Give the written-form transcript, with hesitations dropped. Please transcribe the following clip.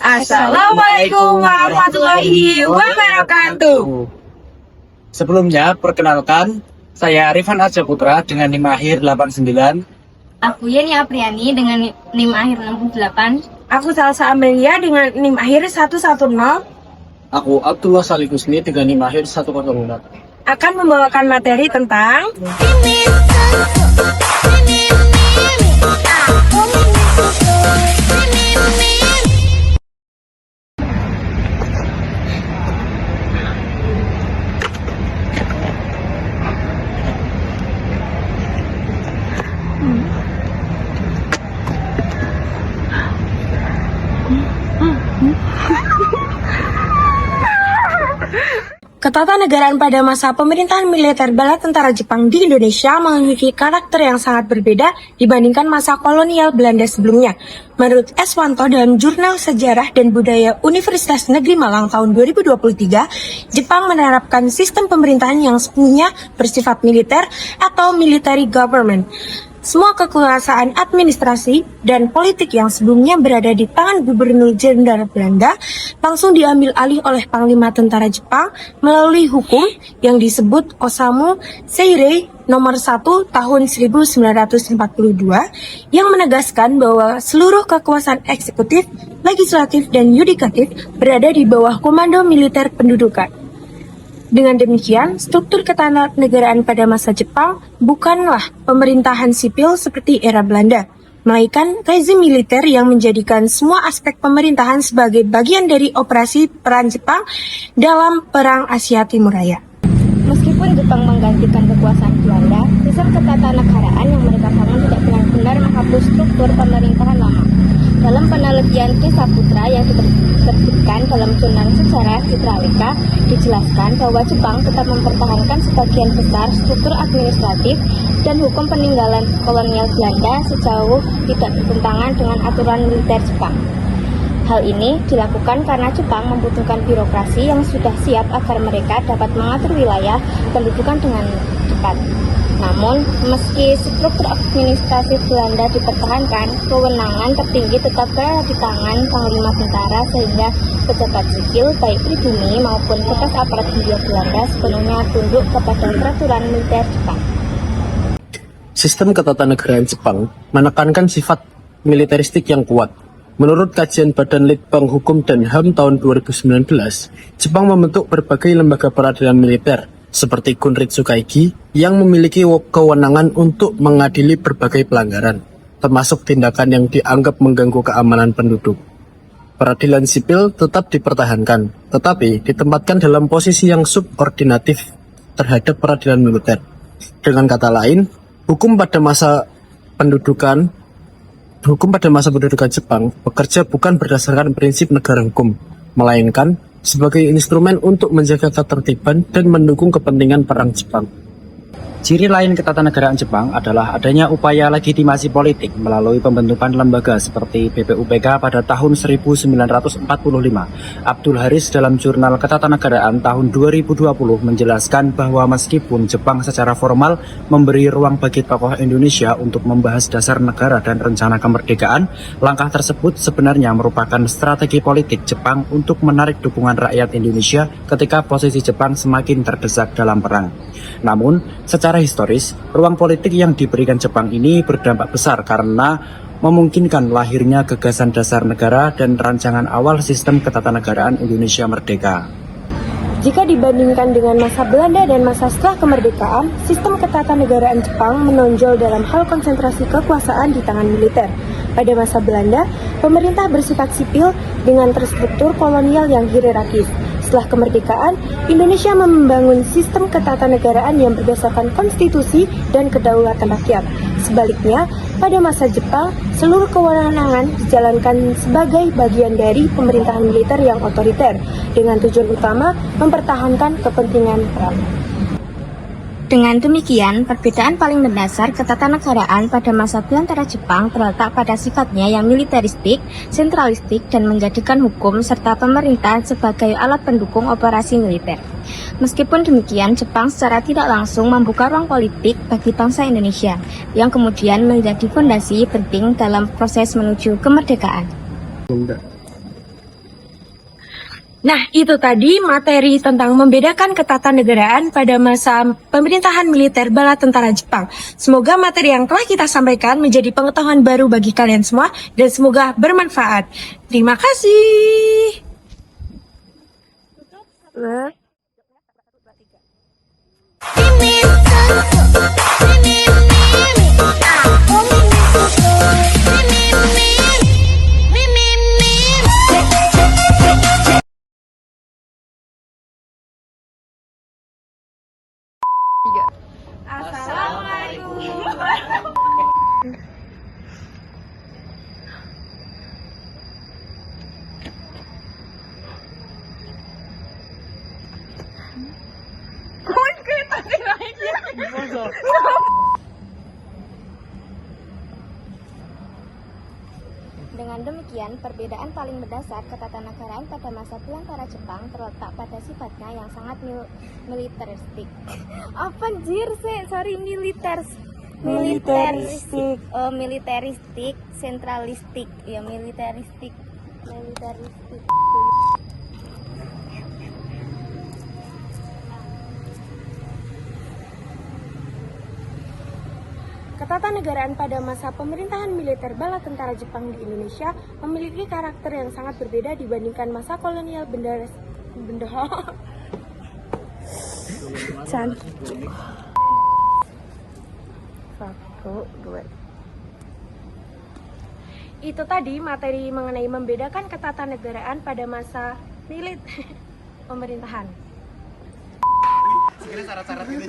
Assalamualaikum warahmatullahi wabarakatuh. Sebelumnya, perkenalkan, saya Rifan Arja Putra dengan NIM akhir 89. Aku Yeni Apriani dengan NIM akhir 68. Aku Salsa Amelia dengan NIM akhir 110. Aku Abdullah Salih Husni dengan NIM akhir 106. Akan membawakan materi tentang ketatanegaraan pada masa pemerintahan militer bala tentara Jepang di Indonesia memiliki karakter yang sangat berbeda dibandingkan masa kolonial Belanda sebelumnya. Menurut Eswanto dalam Jurnal Sejarah dan Budaya Universitas Negeri Malang tahun 2023, Jepang menerapkan sistem pemerintahan yang sepenuhnya bersifat militer atau military government. Semua kekuasaan administrasi dan politik yang sebelumnya berada di tangan Gubernur Jenderal Belanda langsung diambil alih oleh Panglima Tentara Jepang melalui hukum yang disebut Osamu Seirei nomor 1 tahun 1942 yang menegaskan bahwa seluruh kekuasaan eksekutif, legislatif, dan yudikatif berada di bawah komando militer pendudukan. Dengan demikian, struktur ketatanegaraan pada masa Jepang bukanlah pemerintahan sipil seperti era Belanda, melainkan rezim militer yang menjadikan semua aspek pemerintahan sebagai bagian dari operasi peran Jepang dalam Perang Asia Timur Raya. Meskipun Jepang menggantikan kekuasaan Belanda, sistem ketatanegaraan yang mereka bangun tidak benar-benar menghapus struktur pemerintahan lama. Dalam penelitian Ki Saputra yang diterbitkan dalam Jurnal Sejarah Citraleka, dijelaskan bahwa Jepang tetap mempertahankan sebagian besar struktur administratif dan hukum peninggalan kolonial Belanda sejauh tidak bertentangan dengan aturan militer Jepang. Hal ini dilakukan karena Jepang membutuhkan birokrasi yang sudah siap agar mereka dapat mengatur wilayah pendudukan dengan cepat. Namun, meski struktur administrasi Belanda dipertahankan, kewenangan tertinggi tetap berada di tangan Panglima Tentara sehingga pejabat sipil baik pribumi maupun bekas aparat Hindia Belanda sepenuhnya tunduk kepada peraturan militer Jepang. Sistem ketatanegaraan Jepang menekankan sifat militeristik yang kuat. Menurut kajian Badan Litbang Hukum dan HAM tahun 2019, Jepang membentuk berbagai lembaga peradilan militer seperti Kunritsu Kaigi yang memiliki kewenangan untuk mengadili berbagai pelanggaran, termasuk tindakan yang dianggap mengganggu keamanan penduduk. Peradilan sipil tetap dipertahankan, tetapi ditempatkan dalam posisi yang subordinatif terhadap peradilan militer. Dengan kata lain, hukum pada masa pendudukan Jepang bekerja bukan berdasarkan prinsip negara hukum, melainkan sebagai instrumen untuk menjaga ketertiban dan mendukung kepentingan perang Jepang. Ciri lain ketatanegaraan Jepang adalah adanya upaya legitimasi politik melalui pembentukan lembaga seperti BPUPK pada tahun 1945. Abdul Haris dalam Jurnal Ketatanegaraan tahun 2020 menjelaskan bahwa meskipun Jepang secara formal memberi ruang bagi tokoh Indonesia untuk membahas dasar negara dan rencana kemerdekaan, langkah tersebut sebenarnya merupakan strategi politik Jepang untuk menarik dukungan rakyat Indonesia ketika posisi Jepang semakin terdesak dalam perang. Namun, secara historis, ruang politik yang diberikan Jepang ini berdampak besar karena memungkinkan lahirnya gagasan dasar negara dan rancangan awal sistem ketatanegaraan Indonesia merdeka. Jika dibandingkan dengan masa Belanda dan masa setelah kemerdekaan, sistem ketatanegaraan Jepang menonjol dalam hal konsentrasi kekuasaan di tangan militer. Pada masa Belanda, pemerintah bersifat sipil dengan terstruktur kolonial yang hierarkis. Setelah kemerdekaan, Indonesia membangun sistem ketatanegaraan yang berdasarkan konstitusi dan kedaulatan rakyat. Sebaliknya, pada masa Jepang, seluruh kewenangan dijalankan sebagai bagian dari pemerintahan militer yang otoriter, dengan tujuan utama mempertahankan kepentingan perang. Dengan demikian, perbedaan paling mendasar ketatanegaraan pada masa Belanda Jepang terletak pada sifatnya yang militeristik, sentralistik, dan menjadikan hukum serta pemerintah sebagai alat pendukung operasi militer. Meskipun demikian, Jepang secara tidak langsung membuka ruang politik bagi bangsa Indonesia, yang kemudian menjadi fondasi penting dalam proses menuju kemerdekaan. Nah, itu tadi materi tentang membedakan ketatanegaraan pada masa pemerintahan militer bala tentara Jepang. Semoga materi yang telah kita sampaikan menjadi pengetahuan baru bagi kalian semua dan semoga bermanfaat. Terima kasih. Dengan demikian, perbedaan paling mendasar ketatanegaraan pada masa belantara Jepang terletak pada sifatnya yang sangat militeristik. Apa anjir sih? Sorry, militeristik, sentralistik, ya militeristik. Ketatanegaraan pada masa pemerintahan militer bala tentara Jepang di Indonesia memiliki karakter yang sangat berbeda dibandingkan masa kolonial Itu tadi materi mengenai membedakan ketatanegaraan pada masa militer pemerintahan. Segala syarat-syarat ini.